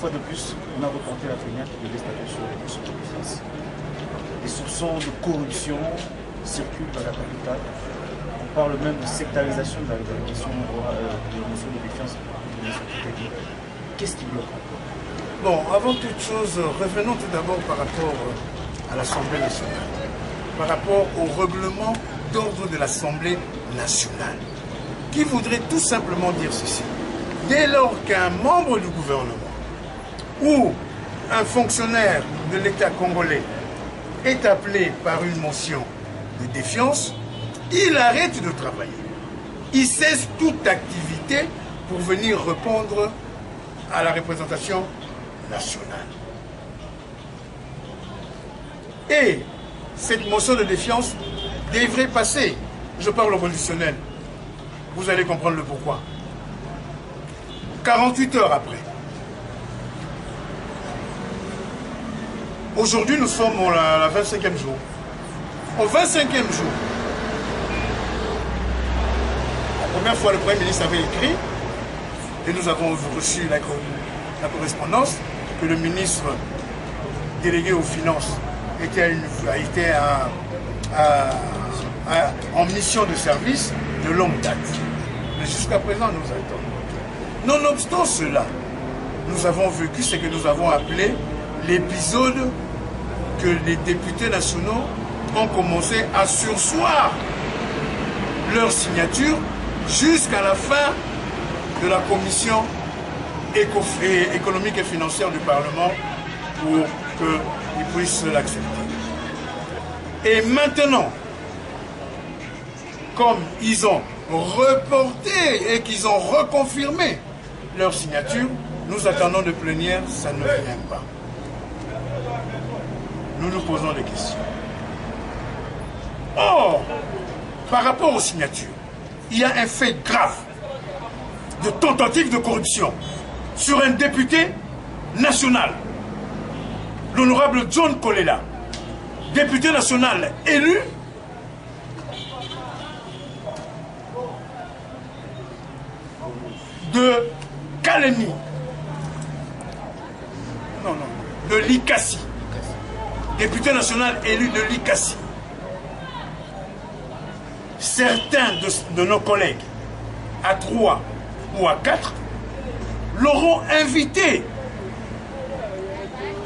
fois de plus, on a reporté la plénière qui devait statuer sur les motions de défiance. Des soupçons de corruption circulent dans la capitale. On parle même de sectarisation de la question de motion de défiance. Qu'est-ce qui bloque? Bon, avant toute chose, revenons tout d'abord par rapport à l'Assemblée nationale, par rapport au règlement d'ordre de l'Assemblée nationale, qui voudrait tout simplement dire ceci. Dès lors qu'un membre du gouvernement ou un fonctionnaire de l'État congolais est appelé par une motion de défiance, il arrête de travailler. Il cesse toute activité pour venir répondre à la représentation nationale. Et cette motion de défiance devrait passer. Je parle au conditionnel. Vous allez comprendre le pourquoi. 48 heures après. Aujourd'hui, nous sommes à la 25e jour. Au 25e jour, la première fois, le Premier ministre avait écrit, et nous avons reçu la correspondance, que le ministre délégué aux Finances était en mission de service de longue date. Mais jusqu'à présent, nous attendons. Nonobstant cela, nous avons vécu ce que nous avons appelé l'épisode que les députés nationaux ont commencé à surseoir leur signature jusqu'à la fin de la commission économique et financière du Parlement pour qu'ils puissent l'accepter. Et maintenant, comme ils ont reporté et qu'ils ont reconfirmé leur signature, nous attendons de plénière, ça ne vient pas. Nous nous posons des questions. Or, par rapport aux signatures, il y a un fait grave de tentative de corruption sur un député national, l'honorable John Kolela, député national élu de Kalemi, de Likasi, député national élu de Likasi. Certains de nos collègues, à 3 ou à 4, l'auront invité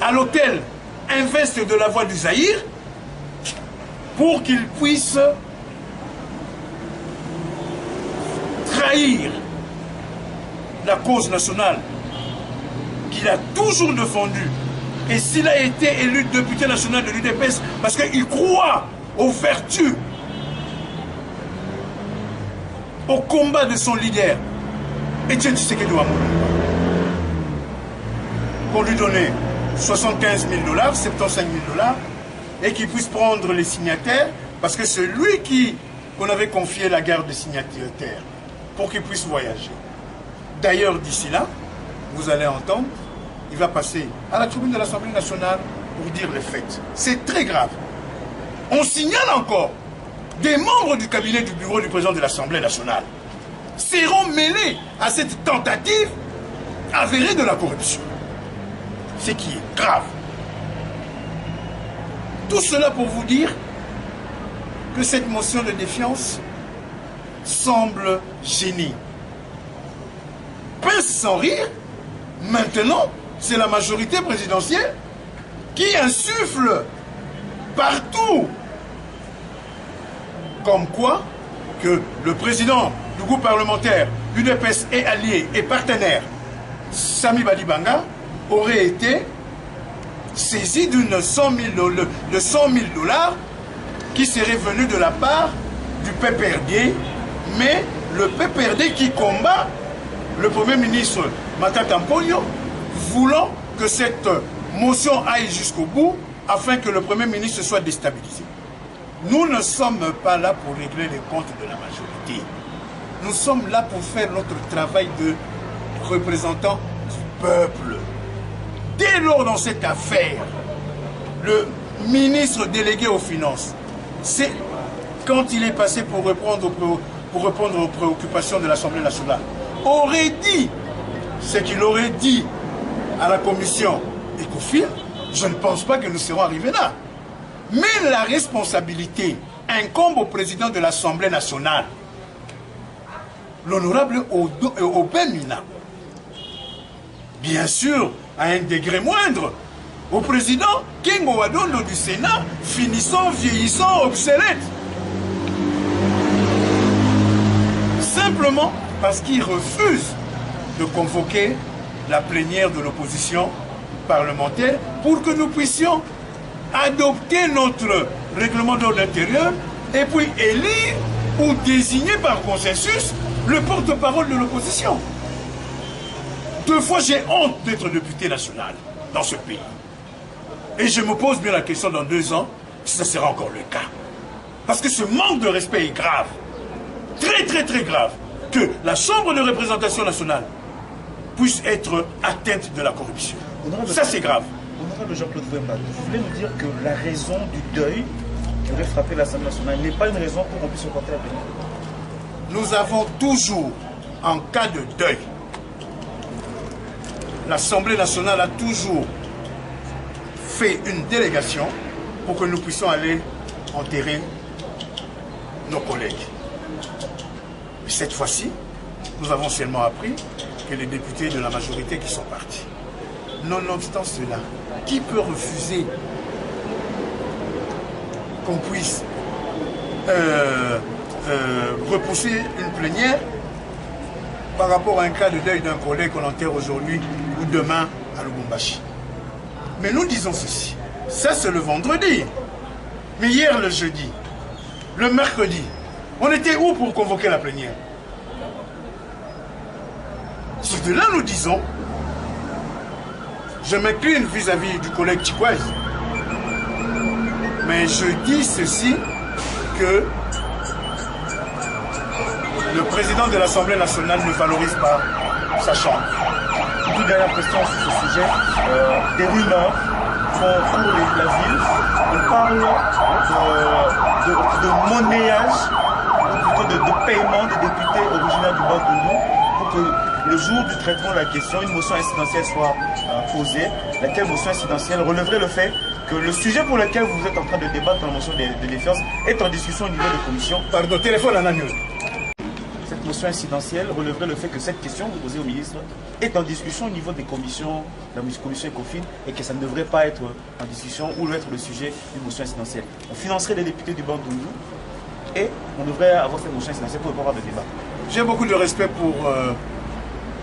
à l'hôtel Invest de la Voie du Zaïre pour qu'il puisse trahir la cause nationale qu'il a toujours défendue. Et s'il a été élu député national de l'UDPS, parce qu'il croit aux vertus, au combat de son leader, Etienne Tshisekedi Wamoulo, pour lui donner 75 000 $, 75 000 $, et qu'il puisse prendre les signataires, parce que c'est lui qu'on avait confié la garde des signataires, pour qu'il puisse voyager. D'ailleurs, d'ici là, vous allez entendre, il va passer à la tribune de l'Assemblée nationale pour dire les faits. C'est très grave. On signale encore, des membres du cabinet du bureau du président de l'Assemblée nationale seront mêlés à cette tentative avérée de la corruption. Ce qui est grave. Tout cela pour vous dire que cette motion de défiance semble génie. Pince sans rire, maintenant, c'est la majorité présidentielle qui insuffle partout. Comme quoi que le président du groupe parlementaire, l'UDPS et allié et partenaire, Sami Badibanga, aurait été saisi de 100 000 $ qui serait venu de la part du PPRD, mais le PPRD qui combat le Premier ministre Matata Mponyo, voulant que cette motion aille jusqu'au bout afin que le Premier ministre soit déstabilisé. Nous ne sommes pas là pour régler les comptes de la majorité. Nous sommes là pour faire notre travail de représentants du peuple. Dès lors dans cette affaire, le ministre délégué aux Finances, c'est quand il est passé pour répondre aux préoccupations de l'Assemblée nationale, aurait dit ce qu'il aurait dit à la commission ECOFIN, je ne pense pas que nous serons arrivés là. Mais la responsabilité incombe au président de l'Assemblée nationale, l'honorable Aubin Mina. Bien sûr, à un degré moindre, au président Kengo Wadondo du Sénat, finissant, vieillissant, obsolète. Simplement parce qu'il refuse de convoquer la plénière de l'opposition parlementaire pour que nous puissions adopter notre règlement d'ordre intérieur et puis élire ou désigner par consensus le porte-parole de l'opposition. 2 fois, j'ai honte d'être député national dans ce pays. Et je me pose bien la question dans 2 ans si ce sera encore le cas. Parce que ce manque de respect est grave. Très, très, très grave. Que la Chambre de représentation nationale puisse être atteinte de la corruption. Ça, c'est grave. Honorable Jean-Claude Wemba, vous voulez nous dire que la raison du deuil qui aurait frappé l'Assemblée nationale n'est pas une raison pour qu'on puisse reporter la plénière? Nous avons toujours, en cas de deuil, l'Assemblée nationale a toujours fait une délégation pour que nous puissions aller enterrer nos collègues. Et cette fois-ci, nous avons seulement appris que les députés de la majorité qui sont partis. Nonobstant cela, qui peut refuser qu'on puisse repousser une plénière par rapport à un cas de deuil d'un collègue qu'on enterre aujourd'hui ou demain à Lubumbashi? Mais nous disons ceci, ça c'est le vendredi, mais hier le jeudi, le mercredi, on était où pour convoquer la plénière? C'est de là nous disons, je m'incline vis-à-vis du collègue Chikwaz, mais je dis ceci que le président de l'Assemblée nationale ne valorise pas sa chambre. Une toute dernière question sur ce sujet. Des rumeurs font cours la ville. On parle de monnayage, ou plutôt de paiement des députés originaires du Bandundu pour que le jour du traitement de la question, une motion incidentielle soit posée, laquelle motion incidentielle relèverait le fait que le sujet pour lequel vous êtes en train de débattre dans la motion de défiance est en discussion au niveau de commission. Pardon, téléphone en agneau. Cette motion incidentielle relèverait le fait que cette question posée au ministre est en discussion au niveau des commissions, de la commission ECOFIN, et que ça ne devrait pas être en discussion ou être le sujet d'une motion incidentielle. On financerait les députés du Bandundu et on devrait avoir cette motion incidentielle pour pouvoir avoir de débat. J'ai beaucoup de respect pour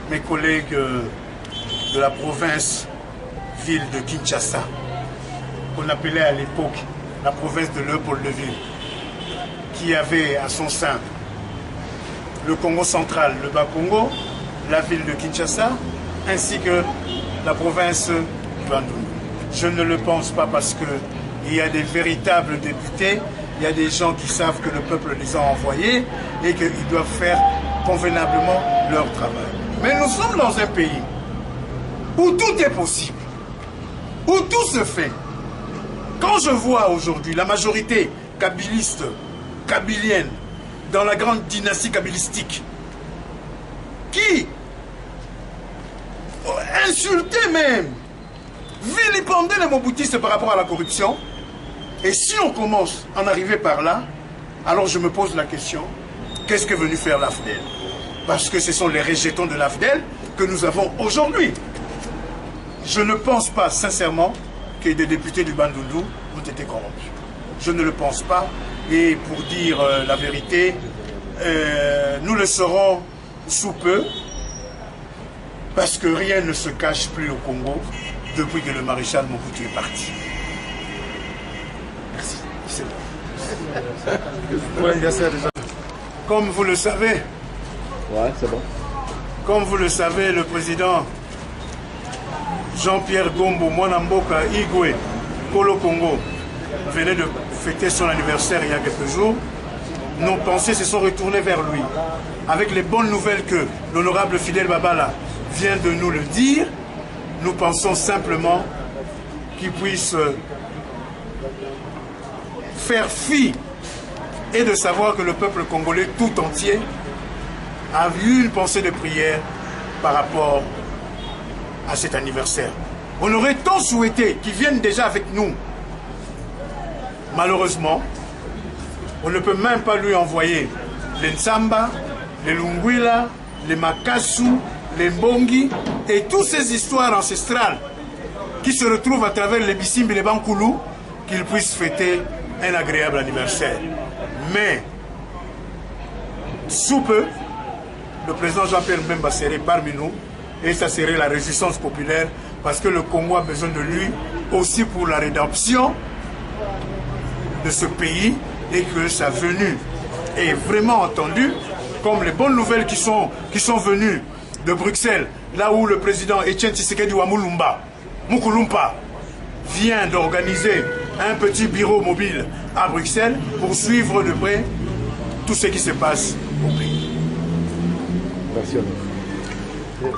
mes collègues de la province ville de Kinshasa, qu'on appelait à l'époque la province de Léopoldville, qui avait à son sein le Congo central, le Bas-Congo, la ville de Kinshasa, ainsi que la province du Bandundu. Je ne le pense pas parce qu'il y a des véritables députés, il y a des gens qui savent que le peuple les a envoyés et qu'ils doivent faire convenablement leur travail. Mais nous sommes dans un pays où tout est possible, où tout se fait. Quand je vois aujourd'hui la majorité kabiliste, kabilienne, dans la grande dynastie kabilistique, qui insultait même, vilipendait les moboutistes par rapport à la corruption, et si on commence à en arriver par là, alors je me pose la question, qu'est-ce qu'est venu faire l'AFDEL? Parce que ce sont les rejetons de l'AFDEL que nous avons aujourd'hui. Je ne pense pas sincèrement que des députés du Bandundu ont été corrompus. Je ne le pense pas. Et pour dire la vérité, nous le saurons sous peu, parce que rien ne se cache plus au Congo depuis que le maréchal Mobutu est parti. Merci. Comme vous le savez, comme vous le savez, le président Jean-Pierre Gombo, Mwanamboka Igwe, Kolo Congo, venait de fêter son anniversaire il y a quelques jours. Nos pensées se sont retournées vers lui. Avec les bonnes nouvelles que l'honorable Fidel Babala vient de nous le dire, nous pensons simplement qu'il puisse faire fi et de savoir que le peuple congolais tout entier a eu une pensée de prière par rapport à cet anniversaire. On aurait tant souhaité qu'ils viennent déjà avec nous. Malheureusement, on ne peut même pas lui envoyer les Ntsamba, les Lungwila, les Makasu, les Mbongi et toutes ces histoires ancestrales qui se retrouvent à travers les Bissimbi et les Bankoulou, qu'ils puissent fêter un agréable anniversaire. Mais, sous peu, le président Jean-Pierre Mbemba serait parmi nous et ça serait la résistance populaire parce que le Congo a besoin de lui aussi pour la rédemption de ce pays et que sa venue est vraiment entendue comme les bonnes nouvelles qui sont venues de Bruxelles, là où le président Etienne Tshisekedi Wamulumba, Mukulumpa, vient d'organiser un petit bureau mobile à Bruxelles pour suivre de près tout ce qui se passe au pays. Merci à vous.